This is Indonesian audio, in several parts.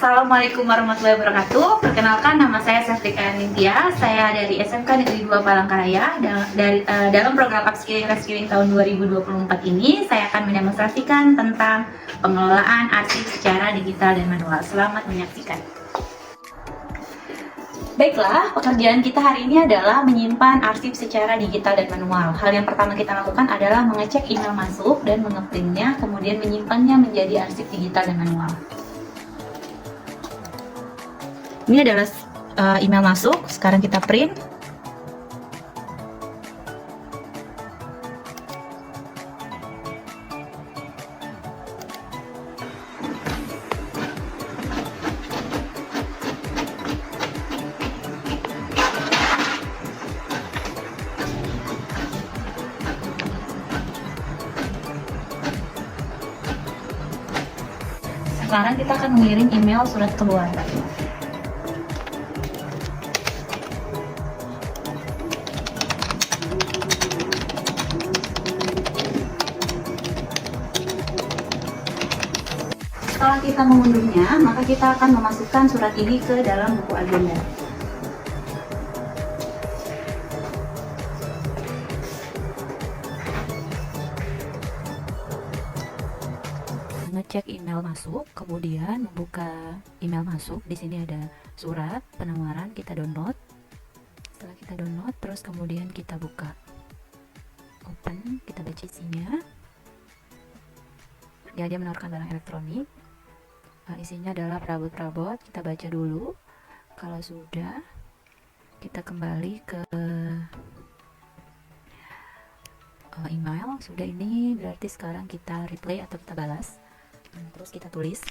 Assalamualaikum warahmatullahi wabarakatuh. Perkenalkan, nama saya Safrika Nindya. Saya dari SMK Negeri 2 Palangkaraya. Dalam program Upskilling Reskilling tahun 2024 ini, saya akan mendemonstrasikan tentang pengelolaan arsip secara digital dan manual. Selamat menyaksikan. Baiklah, pekerjaan kita hari ini adalah menyimpan arsip secara digital dan manual. Hal yang pertama kita lakukan adalah mengecek email masuk dan mengeprintnya, kemudian menyimpannya menjadi arsip digital dan manual. Ini adalah email masuk, sekarang kita print. Sekarang kita akan mengirim email surat keluar. Setelah kita mengunduhnya, maka kita akan memasukkan surat ini ke dalam buku agenda. Ngecek email masuk, kemudian membuka email masuk. Di sini ada surat penawaran, kita download. Setelah kita download, terus kemudian kita buka, open, kita baca isinya. Ya, dia menawarkan barang elektronik. Isinya adalah perabot-perabot. Kita baca dulu. Kalau sudah, kita kembali ke email. Sudah, ini berarti sekarang kita reply atau kita balas. Terus kita tulis.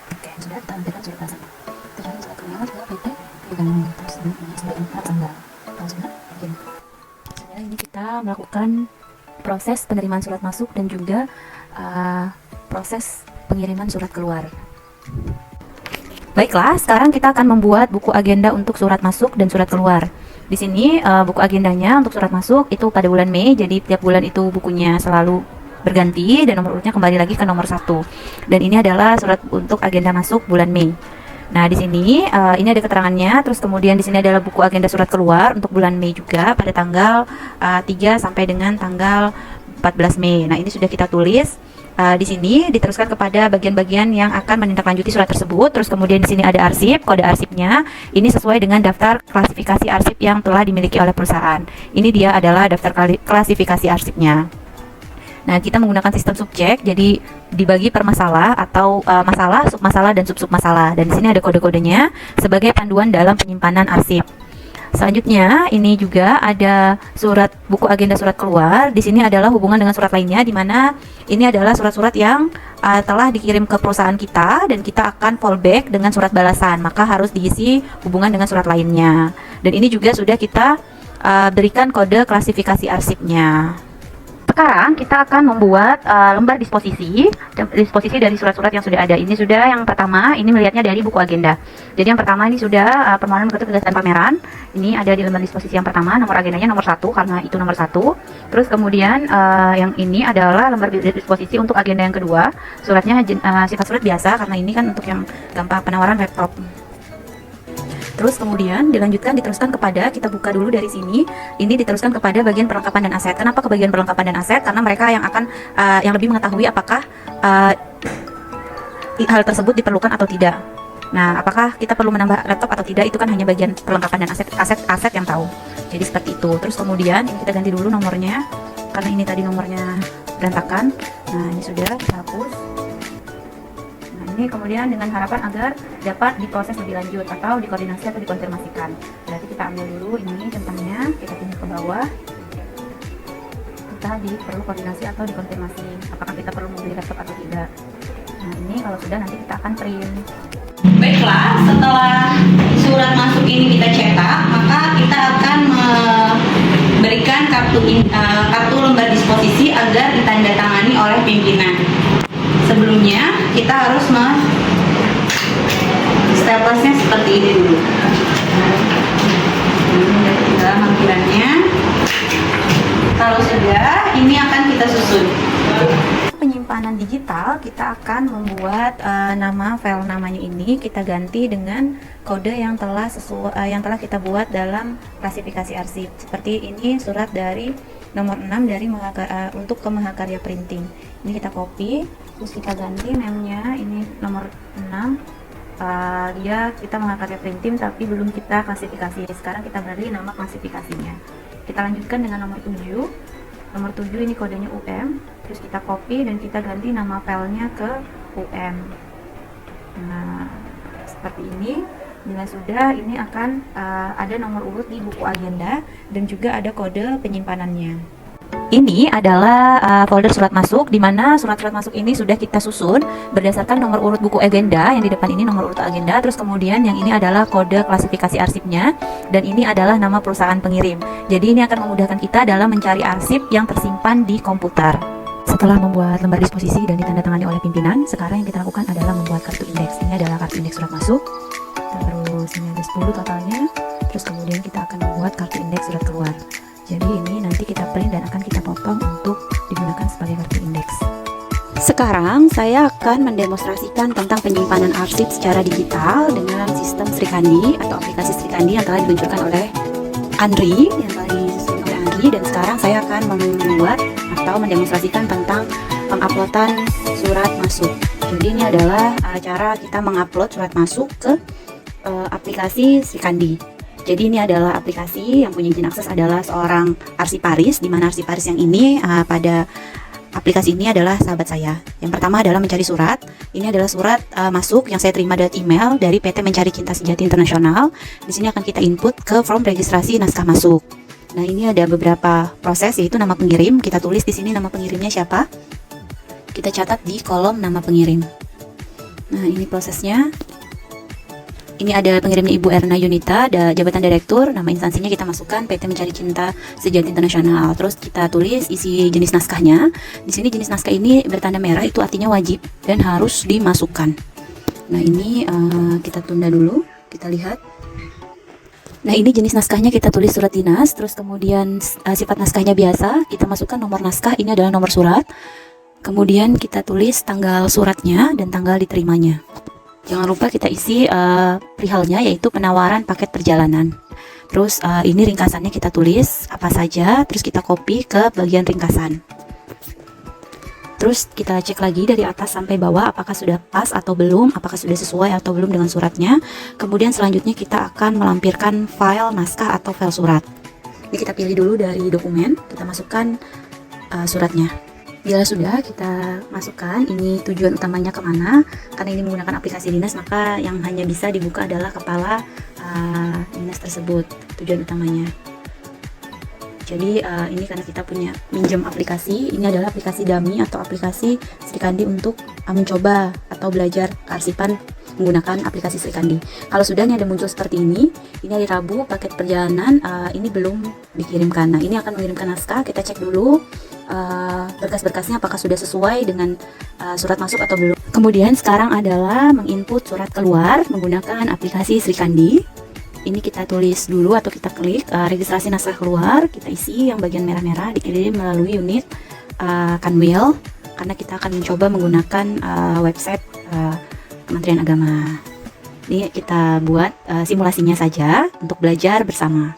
Oke, sudah kita ambilkan surat pasang. Terjadi surat kenalan sudah PP pegangan terus ini tanggal. Kalau sudah, begini. Sebenarnya ini kita melakukan proses penerimaan surat masuk dan juga proses pengiriman surat keluar. Baiklah, sekarang kita akan membuat buku agenda untuk surat masuk dan surat keluar. Di sini buku agendanya untuk surat masuk itu pada bulan Mei, jadi tiap bulan itu bukunya selalu berganti dan nomor urutnya kembali lagi ke nomor 1. Dan ini adalah surat untuk agenda masuk bulan Mei. Nah, di sini ini ada keterangannya, terus kemudian di sini adalah buku agenda surat keluar untuk bulan Mei juga pada tanggal 3 sampai dengan tanggal 14 Mei. Nah, ini sudah kita tulis. Di sini diteruskan kepada bagian-bagian yang akan menindaklanjuti surat tersebut. Terus kemudian di sini ada arsip, kode arsipnya. Ini sesuai dengan daftar klasifikasi arsip yang telah dimiliki oleh perusahaan. Ini dia adalah daftar klasifikasi arsipnya. Nah, kita menggunakan sistem subjek, jadi dibagi per masalah atau masalah, submasalah, dan sub-submasalah. Dan di sini ada kode-kodenya sebagai panduan dalam penyimpanan arsip. Selanjutnya, ini juga ada surat buku agenda surat keluar. Di sini adalah hubungan dengan surat lainnya, di mana ini adalah surat-surat yang telah dikirim ke perusahaan kita dan kita akan fallback dengan surat balasan. Maka harus diisi hubungan dengan surat lainnya. Dan ini juga sudah kita berikan kode klasifikasi arsipnya. Sekarang kita akan membuat lembar disposisi dari surat-surat yang sudah ada. Ini sudah yang pertama, ini melihatnya dari buku agenda. Jadi yang pertama ini sudah permohonan berikut kegiatan pameran. Ini ada di lembar disposisi yang pertama, nomor agendanya nomor 1 karena itu nomor 1. Terus kemudian yang ini adalah lembar disposisi untuk agenda yang kedua. Suratnya sifat surat biasa karena ini kan untuk yang gampang penawaran laptop. Terus kemudian diteruskan kepada, kita buka dulu dari sini, ini diteruskan kepada bagian perlengkapan dan aset. Kenapa ke bagian perlengkapan dan aset? Karena mereka yang akan yang lebih mengetahui apakah hal tersebut diperlukan atau tidak. Nah, apakah kita perlu menambah laptop atau tidak, itu kan hanya bagian perlengkapan dan aset yang tahu. Jadi seperti itu. Terus kemudian ini kita ganti dulu nomornya, karena ini tadi nomornya berantakan. Nah, ini sudah kita hapus. Nah, ini kemudian dengan harapan agar dapat diproses lebih lanjut atau dikoordinasi atau dikonfirmasikan. Berarti kita ambil dulu ini centangnya, kita pindah ke bawah. Kita perlu koordinasi atau dikonfirmasi apakah kita perlu membeli laptop atau tidak. Nah, ini kalau sudah nanti kita akan print. Baiklah, setelah surat masuk ini kita cetak, maka kita akan memberikan kartu lembar disposisi agar ditandatangani oleh pimpinan. Sebelumnya kita harus stapelsnya seperti ini dulu. Ini adalah lampirannya. Kalau sudah, ini akan kita susun. Penyimpanan digital, kita akan membuat nama file namanya ini kita ganti dengan kode yang telah kita buat dalam klasifikasi arsip. Seperti ini surat dari nomor 6 dari untuk ke Mahakarya Printing. Ini kita copy, terus kita ganti namanya ini nomor 6. Kita Mahakarya Printing tapi belum kita klasifikasi. Sekarang kita beri nama klasifikasinya. Kita lanjutkan dengan nomor 7. Nomor 7 ini kodenya UM, terus kita copy dan kita ganti nama filenya ke UM. Nah, seperti ini. Bila sudah, ini akan ada nomor urut di buku agenda dan juga ada kode penyimpanannya. Ini adalah folder surat masuk, di mana surat-surat masuk ini sudah kita susun berdasarkan nomor urut buku agenda. Yang di depan ini nomor urut agenda, terus kemudian yang ini adalah kode klasifikasi arsipnya, dan ini adalah nama perusahaan pengirim. Jadi ini akan memudahkan kita dalam mencari arsip yang tersimpan di komputer. Setelah membuat lembar disposisi dan ditandatangani oleh pimpinan, sekarang yang kita lakukan adalah membuat kartu indeks. Ini adalah kartu indeks surat masuk. Terus ini ada 10 totalnya. Terus kemudian kita akan membuat kartu indeks surat keluar. Jadi ini nanti kita print dan akan kita potong untuk digunakan sebagai kartu indeks. Sekarang saya akan mendemonstrasikan tentang penyimpanan arsip secara digital dengan sistem Srikandi atau aplikasi Srikandi yang telah diluncurkan oleh Andri, dan sekarang saya akan membuat atau mendemonstrasikan tentang penguploadan surat masuk. Jadi ini adalah cara kita mengupload surat masuk ke aplikasi Srikandi. Jadi ini adalah aplikasi yang punya izin akses adalah seorang arsiparis, di mana arsiparis yang ini pada aplikasi ini adalah sahabat saya. Yang pertama adalah mencari surat. Ini adalah surat masuk yang saya terima dari email dari PT Mencari Cinta Sejati Internasional. Di sini akan kita input ke form registrasi naskah masuk. Nah, ini ada beberapa proses, yaitu nama pengirim. Kita tulis di sini nama pengirimnya siapa. Kita catat di kolom nama pengirim. Nah, ini prosesnya. Ini ada pengirimnya Ibu Erna Yunita, ada jabatan direktur, nama instansinya kita masukkan PT Mencari Cinta Sejati Internasional. Terus kita tulis isi jenis naskahnya. Di sini jenis naskah ini bertanda merah, itu artinya wajib dan harus dimasukkan. Nah, ini kita tunda dulu, kita lihat. Nah, ini jenis naskahnya kita tulis surat dinas. Terus kemudian sifat naskahnya biasa, kita masukkan nomor naskah, ini adalah nomor surat. Kemudian kita tulis tanggal suratnya dan tanggal diterimanya. Jangan lupa kita isi perihalnya, yaitu penawaran paket perjalanan. Terus ini ringkasannya kita tulis apa saja, terus kita copy ke bagian ringkasan. Terus kita cek lagi dari atas sampai bawah apakah sudah pas atau belum, apakah sudah sesuai atau belum dengan suratnya. Kemudian selanjutnya kita akan melampirkan file naskah atau file surat. Ini kita pilih dulu dari dokumen, kita masukkan suratnya. Bila sudah kita masukkan ini tujuan utamanya kemana, karena ini menggunakan aplikasi dinas, maka yang hanya bisa dibuka adalah kepala dinas tersebut, tujuan utamanya. Jadi ini karena kita punya minjem aplikasi, ini adalah aplikasi dummy atau aplikasi Srikandi untuk mencoba atau belajar kearsipan menggunakan aplikasi Srikandi. Kalau sudah ini ada muncul seperti ini hari Rabu paket perjalanan, ini belum dikirimkan. Nah, ini akan mengirimkan naskah, kita cek dulu berkas-berkasnya apakah sudah sesuai dengan surat masuk atau belum. Kemudian sekarang adalah menginput surat keluar menggunakan aplikasi Srikandi. Ini kita tulis dulu atau kita klik registrasi naskah keluar, kita isi yang bagian merah-merah, dikirim melalui unit Kanwil, karena kita akan mencoba menggunakan website Kementerian Agama. Ini kita buat simulasinya saja untuk belajar bersama.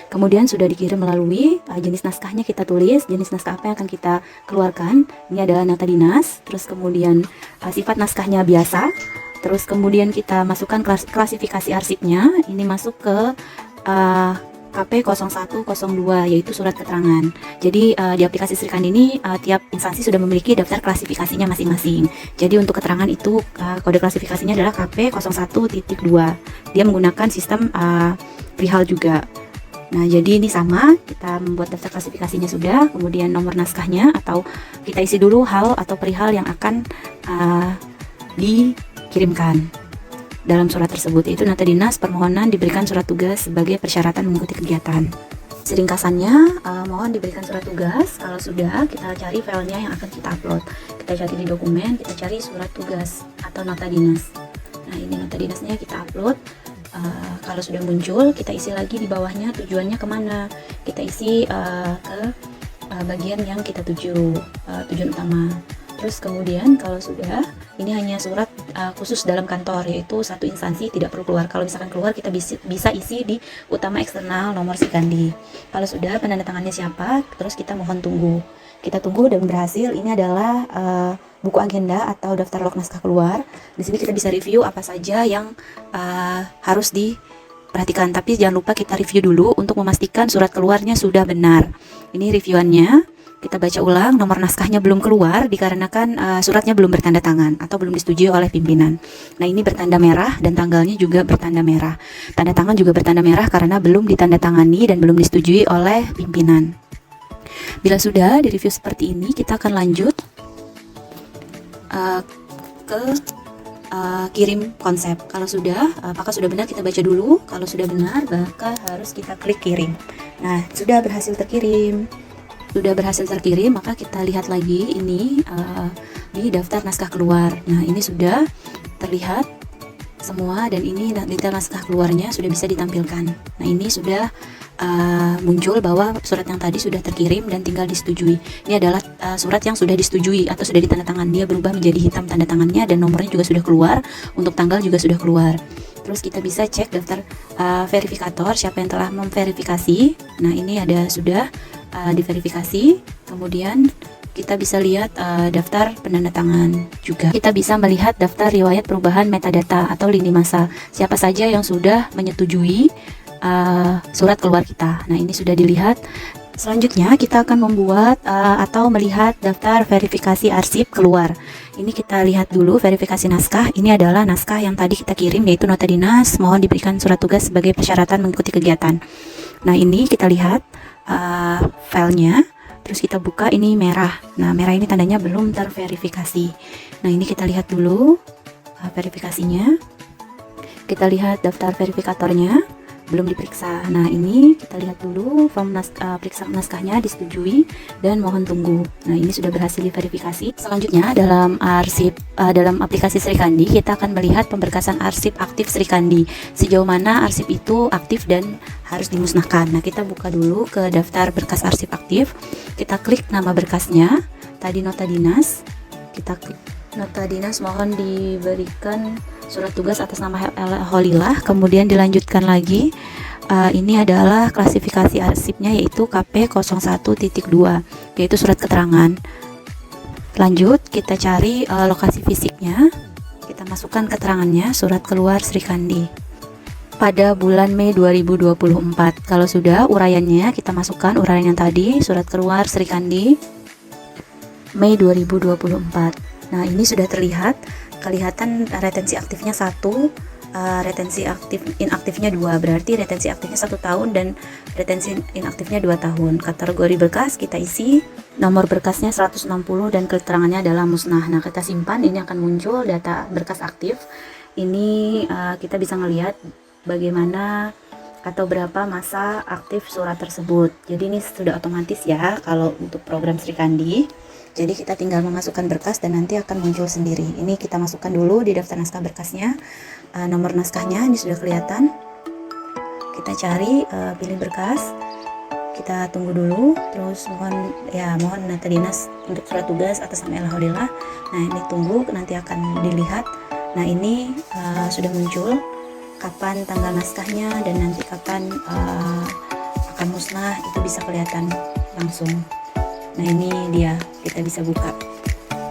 Kemudian sudah dikirim melalui jenis naskahnya, kita tulis jenis naskah apa yang akan kita keluarkan. Ini adalah nota dinas, terus kemudian sifat naskahnya biasa, Terus kemudian kita masukkan klasifikasi arsipnya, ini masuk ke KP 0102, yaitu surat keterangan. Jadi di aplikasi Srikandi ini tiap instansi sudah memiliki daftar klasifikasinya masing-masing. Jadi untuk keterangan itu kode klasifikasinya adalah KP 01.2. Dia menggunakan sistem perihal juga. Nah, jadi ini sama, kita membuat daftar klasifikasinya sudah, kemudian nomor naskahnya, atau kita isi dulu hal atau perihal yang akan dikirimkan dalam surat tersebut, yaitu nota dinas, permohonan diberikan surat tugas sebagai persyaratan mengikuti kegiatan. Seringkasannya, mohon diberikan surat tugas. Kalau sudah, kita cari filenya yang akan kita upload. Kita cari di dokumen, kita cari surat tugas atau nota dinas. Nah, ini nota dinasnya kita upload. Kalau sudah muncul, kita isi lagi di bawahnya tujuannya kemana. Kita isi ke bagian yang kita tuju, tujuan utama. Terus kemudian kalau sudah, ini hanya surat khusus dalam kantor, yaitu satu instansi, tidak perlu keluar. Kalau misalkan keluar, kita bisa isi di utama eksternal nomor Srikandi. Kalau sudah, penandatangannya siapa, terus kita mohon tunggu. Kita tunggu dan berhasil. Ini adalah buku agenda atau daftar log naskah keluar. Di sini kita bisa review apa saja yang harus diperhatikan. Tapi jangan lupa kita review dulu untuk memastikan surat keluarnya sudah benar. Ini reviewannya. Kita baca ulang, nomor naskahnya belum keluar dikarenakan suratnya belum bertanda tangan atau belum disetujui oleh pimpinan. Nah, ini bertanda merah dan tanggalnya juga bertanda merah. Tanda tangan juga bertanda merah karena belum ditandatangani dan belum disetujui oleh pimpinan. Bila sudah direview seperti ini, kita akan lanjut ke kirim konsep. Kalau sudah, apakah sudah benar, kita baca dulu. Kalau sudah benar, maka harus kita klik kirim. Nah, sudah berhasil terkirim. Sudah berhasil terkirim, maka kita lihat lagi ini di daftar naskah keluar. Nah, ini sudah terlihat semua dan ini detail naskah keluarnya sudah bisa ditampilkan. Nah, ini sudah muncul bahwa surat yang tadi sudah terkirim dan tinggal disetujui. Ini adalah surat yang sudah disetujui atau sudah ditandatangan. Dia berubah menjadi hitam tanda tangannya dan nomornya juga sudah keluar. Untuk tanggal juga sudah keluar. Terus kita bisa cek daftar verifikator, siapa yang telah memverifikasi. Nah, ini ada sudah diverifikasi. Kemudian kita bisa lihat daftar penandatangan juga. Kita bisa melihat daftar riwayat perubahan metadata atau lini masa. Siapa saja yang sudah menyetujui surat keluar kita. Nah, ini sudah dilihat. Selanjutnya kita akan membuat atau melihat daftar verifikasi arsip keluar. Ini kita lihat dulu verifikasi naskah. Ini adalah naskah yang tadi kita kirim, yaitu nota dinas, mohon diberikan surat tugas sebagai persyaratan mengikuti kegiatan. Nah, ini kita lihat filenya. Terus kita buka, ini merah. Nah, merah ini tandanya belum terverifikasi. Nah, ini kita lihat dulu verifikasinya. Kita lihat daftar verifikatornya, belum diperiksa. Nah, ini kita lihat dulu form periksa naskahnya disetujui dan mohon tunggu. Nah, ini sudah berhasil diverifikasi. Selanjutnya dalam arsip dalam aplikasi Srikandi, kita akan melihat pemberkasan arsip aktif Srikandi. Sejauh mana arsip itu aktif dan harus dimusnahkan. Nah, kita buka dulu ke daftar berkas arsip aktif. Kita klik nama berkasnya. Tadi nota dinas. Kita klik nota dinas, mohon diberikan surat tugas atas nama Holillah. Kemudian dilanjutkan lagi. Ini adalah klasifikasi arsipnya, yaitu KP 01.2, yaitu surat keterangan. Lanjut, kita cari lokasi fisiknya. Kita masukkan keterangannya, surat keluar Srikandi pada bulan Mei 2024. Kalau sudah, uraiannya kita masukkan uraian yang tadi, surat keluar Srikandi Mei 2024. Nah, ini sudah terlihat, kelihatan retensi aktifnya 1, retensi inaktifnya 2, berarti retensi aktifnya 1 tahun dan retensi inaktifnya 2 tahun. Kategori berkas kita isi, nomor berkasnya 160 dan keterangannya adalah musnah. Nah, kita simpan, ini akan muncul data berkas aktif. Ini kita bisa ngelihat bagaimana atau berapa masa aktif surat tersebut. Jadi ini sudah otomatis ya kalau untuk program Srikandi. Jadi kita tinggal memasukkan berkas dan nanti akan muncul sendiri. Ini kita masukkan dulu di daftar naskah berkasnya. Nomor naskahnya ini sudah kelihatan. Kita cari, pilih berkas. Kita tunggu dulu. Terus mohon nota dinas untuk surat tugas atas nama Holillah. Nah, ini tunggu, nanti akan dilihat. Nah, ini sudah muncul kapan tanggal naskahnya dan nanti kapan akan musnah, itu bisa kelihatan langsung. Nah, ini dia, kita bisa buka.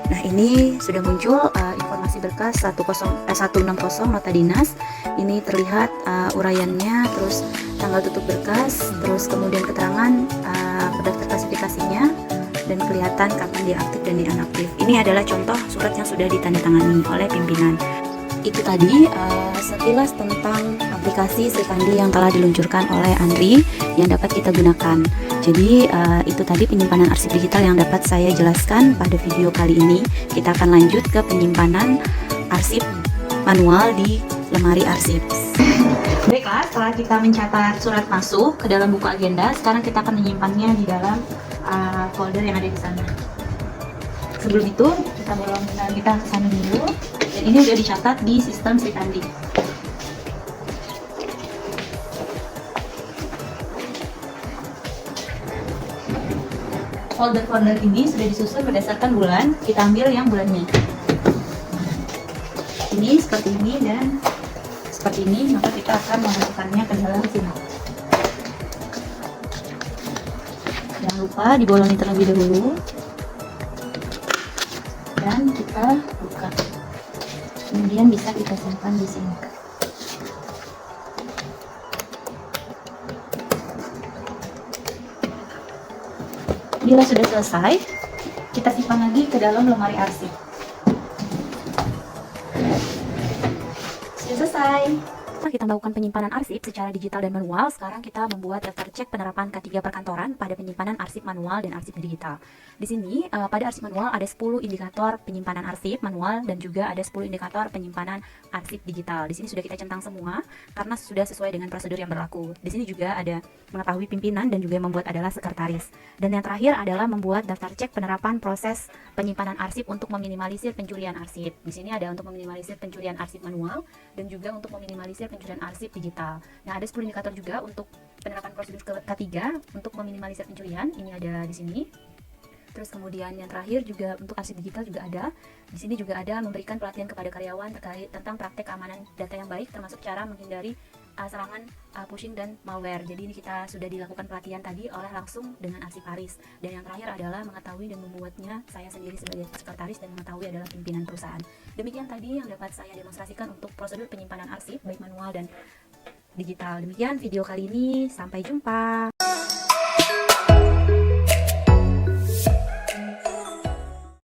Nah, ini sudah muncul informasi informasi berkas 160 nota dinas. Ini terlihat uraiannya, terus tanggal tutup berkas, terus kemudian keterangan pendaftar klasifikasinya, dan kelihatan kapan dia aktif dan dia inaktif. Ini adalah contoh surat yang sudah ditandatangani oleh pimpinan. Itu tadi sekilas tentang aplikasi Srikandi yang telah diluncurkan oleh Andri yang dapat kita gunakan. Jadi itu tadi penyimpanan arsip digital yang dapat saya jelaskan pada video kali ini. Kita akan lanjut ke penyimpanan arsip manual di lemari arsip. Baiklah, setelah kita mencatat surat masuk ke dalam buku agenda, sekarang kita akan menyimpannya di dalam folder yang ada di sana. Sebelum itu, kita ke sana dulu. Dan ini sudah dicatat di sistem Srikandi. Folder-folder ini sudah disusun berdasarkan bulan. Kita ambil yang bulannya. Ini seperti ini dan seperti ini, maka kita akan memasukkannya ke dalam sini. Jangan lupa dibolongi terlebih dahulu. Dan kita buka. Kemudian bisa kita simpan di sini. Bila sudah selesai, kita simpan lagi ke dalam lemari arsip. Sudah selesai. Setelah kita melakukan penyimpanan arsip secara digital dan manual, sekarang kita membuat daftar cek penerapan K3 perkantoran pada penyimpanan arsip manual dan arsip digital. Di sini, pada arsip manual ada 10 indikator penyimpanan arsip manual dan juga ada 10 indikator penyimpanan arsip digital. Di sini sudah kita centang semua karena sudah sesuai dengan prosedur yang berlaku. Di sini juga ada mengetahui pimpinan dan juga yang membuat adalah sekretaris. Dan yang terakhir adalah membuat daftar cek penerapan proses penyimpanan arsip untuk meminimalisir pencurian arsip. Di sini ada untuk meminimalisir pencurian arsip manual dan juga untuk meminimalisir pencurian arsip digital. Nah, ada 10 indikator juga untuk penerapan prosedur K3 untuk meminimalisir pencurian. Ini ada di sini. Terus kemudian yang terakhir juga untuk arsip digital juga ada. Di sini juga ada memberikan pelatihan kepada karyawan terkait tentang praktek keamanan data yang baik, termasuk cara menghindari serangan phishing dan malware. Jadi ini kita sudah dilakukan pelatihan tadi oleh langsung dengan arsiparis. Dan yang terakhir adalah mengetahui dan membuatnya saya sendiri sebagai sekretaris dan mengetahui adalah pimpinan perusahaan. Demikian tadi yang dapat saya demonstrasikan untuk prosedur penyimpanan arsip baik manual dan digital. Demikian video kali ini, sampai jumpa.